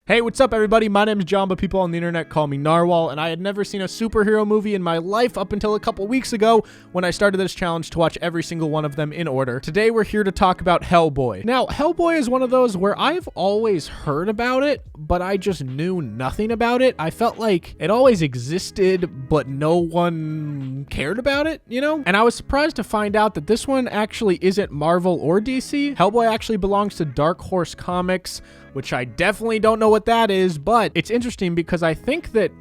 Hey, what's up everybody? My name is John, but people on the internet call me Narwhal, and I had never seen a superhero movie in my life up until a couple weeks ago when I started this challenge to watch every single one of them in order. Today we're here to talk about Hellboy. Now, Hellboy is one of those where I've always heard about it, but I just knew nothing about it. I felt like it always existed, but no one cared about it, you know? And I was surprised to find out that this one actually isn't Marvel or DC. Hellboy actually belongs to Dark Horse Comics, which I definitely don't know what that is, but it's interesting because I think that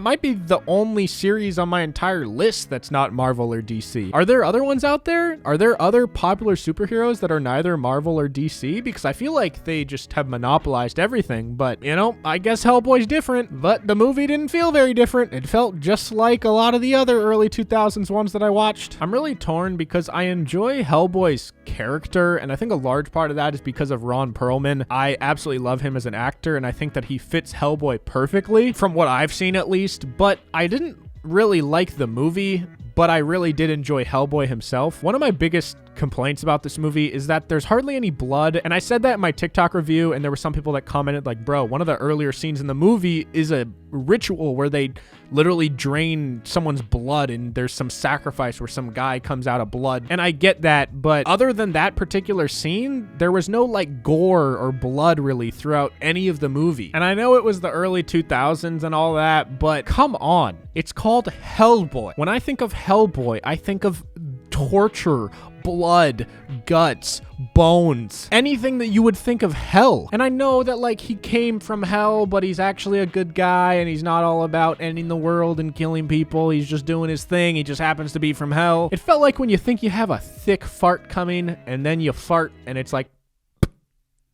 might be the only series on my entire list that's not Marvel or DC. Are there other ones out there? Are there other popular superheroes that are neither Marvel or DC? Because I feel like they just have monopolized everything, but you know, I guess Hellboy's different, but the movie didn't feel very different. It felt just like a lot of the other early 2000s ones that I watched. I'm really torn because I enjoy Hellboy's character, and I think a large part of that is because of Ron Perlman. I absolutely love him as an actor, and I think that he fits Hellboy perfectly from what I've seen at least, but I didn't really like the movie, but I really did enjoy Hellboy himself. One of my biggest complaints about this movie is that there's hardly any blood, and I said that in my TikTok review, and there were some people that commented like, bro, one of the earlier scenes in the movie is a ritual where they literally drain someone's blood, and there's some sacrifice where some guy comes out of blood, and I get that, but other than that particular scene, there was no like gore or blood really throughout any of the movie. And I know it was the early 2000s and all that, but come on, it's called Hellboy. When I think of Hellboy, I think of torture, blood, guts, bones, anything that you would think of hell. And I know that like he came from hell, but he's actually a good guy and he's not all about ending the world and killing people. He's just doing his thing. He just happens to be from hell. It felt like when you think you have a thick fart coming and then you fart and it's like,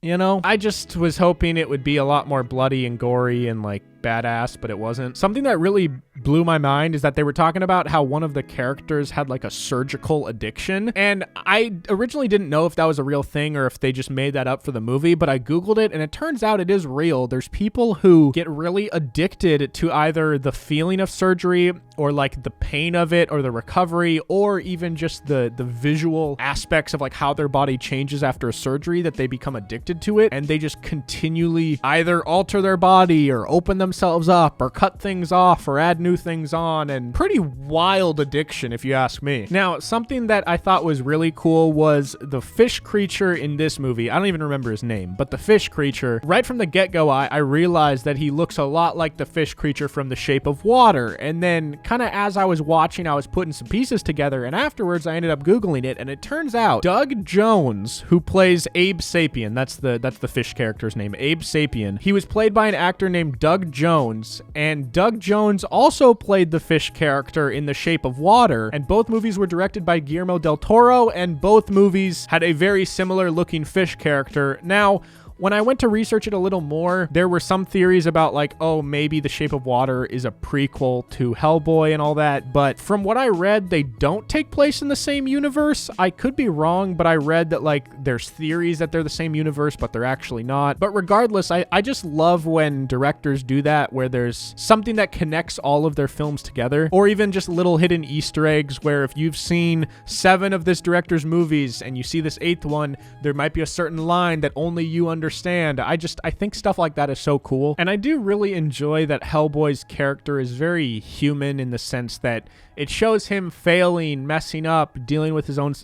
you know? I just was hoping it would be a lot more bloody and gory and like badass, but it wasn't. Something that really blew my mind is that they were talking about how one of the characters had like a surgical addiction, and I originally didn't know if that was a real thing or if they just made that up for the movie, but I googled it and it turns out it is real. There's people who get really addicted to either the feeling of surgery or like the pain of it or the recovery or even just the visual aspects of like how their body changes after a surgery, that they become addicted to it and they just continually either alter their body or open themselves up or cut things off or add new things on, and pretty wild addiction if you ask me. Now, something that I thought was really cool was the fish creature in this movie. I don't even remember his name, but the fish creature, right from the get-go, I realized that he looks a lot like the fish creature from The Shape of Water, and then kind of as I was watching, I was putting some pieces together, and afterwards I ended up Googling it, and it turns out Doug Jones, who plays Abe Sapien, that's the fish character's name, Abe Sapien, he was played by an actor named Doug Jones, and Doug Jones also played the fish character in The Shape of Water, and both movies were directed by Guillermo del Toro, and both movies had a very similar looking fish character. Now, when I went to research it a little more, there were some theories about like, oh, maybe The Shape of Water is a prequel to Hellboy and all that, but from what I read, they don't take place in the same universe. I could be wrong, but I read that like there's theories that they're the same universe, but they're actually not. But regardless, I just love when directors do that, where there's something that connects all of their films together, or even just little hidden Easter eggs where if you've seen 7 of this director's movies and you see this 8th one, there might be a certain line that only you understand. I think stuff like that is so cool. And I do really enjoy that Hellboy's character is very human in the sense that it shows him failing, messing up, dealing with his own,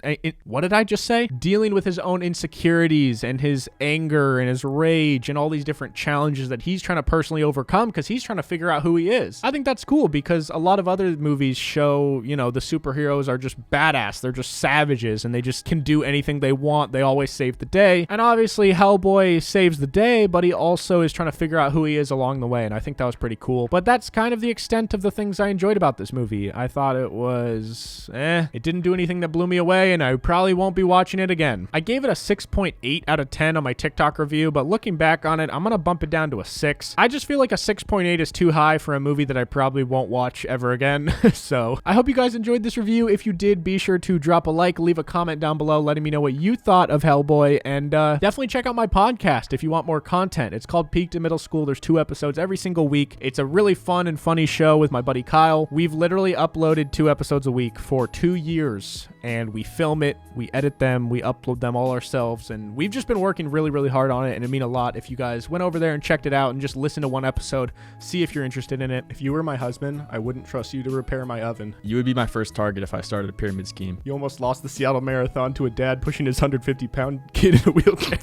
what did I just say? Dealing with his own insecurities and his anger and his rage and all these different challenges that he's trying to personally overcome because he's trying to figure out who he is. I think that's cool because a lot of other movies show, you know, the superheroes are just badass. They're just savages and they just can do anything they want. They always save the day. And obviously Hellboy saves the day, but he also is trying to figure out who he is along the way. And I think that was pretty cool. But that's kind of the extent of the things I enjoyed about this movie. I thought it was it didn't do anything that blew me away, and I probably won't be watching it again. I gave it a 6.8 out of 10 on my TikTok review, but looking back on it, I'm gonna bump it down to a 6. I just feel like a 6.8 is too high for a movie that I probably won't watch ever again. So I hope you guys enjoyed this review. If you did, be sure to drop a like, leave a comment down below letting me know what you thought of Hellboy, and definitely check out my podcast. podcast if you want more content. It's called Peak to Middle School. There's 2 episodes every single week. It's a really fun and funny show with my buddy Kyle. We've literally uploaded 2 episodes a week for 2 years, and we film it, we edit them, we upload them all ourselves, and we've just been working really, really hard on it, and it'd mean a lot if you guys went over there and checked it out and just listened to 1 episode, see if you're interested in it. If you were my husband, I wouldn't trust you to repair my oven. You would be my first target if I started a pyramid scheme. You almost lost the Seattle Marathon to a dad pushing his 150-pound kid in a wheelchair.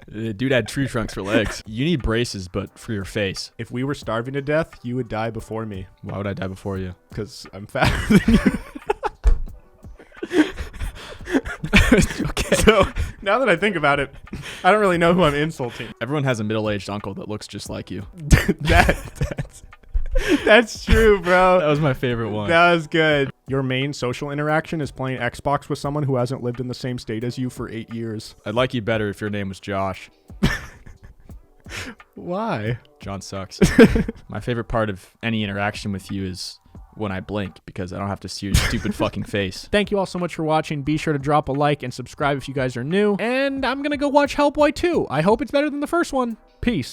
The dude had tree trunks for legs. You need braces, but for your face. If we were starving to death, you would die before me. Why would I die before you? Because I'm fatter than you. Okay. So, now that I think about it, I don't really know who I'm insulting. Everyone has a middle-aged uncle that looks just like you. That's true, bro. That was my favorite one. That was good. Your main social interaction is playing Xbox with someone who hasn't lived in the same state as you for 8 years. I'd like you better if your name was Josh. Why? John sucks. My favorite part of any interaction with you is when I blink, because I don't have to see your stupid fucking face. Thank you all so much for watching. Be sure to drop a like and subscribe if you guys are new. And I'm going to go watch Hellboy 2. I hope it's better than the first one. Peace.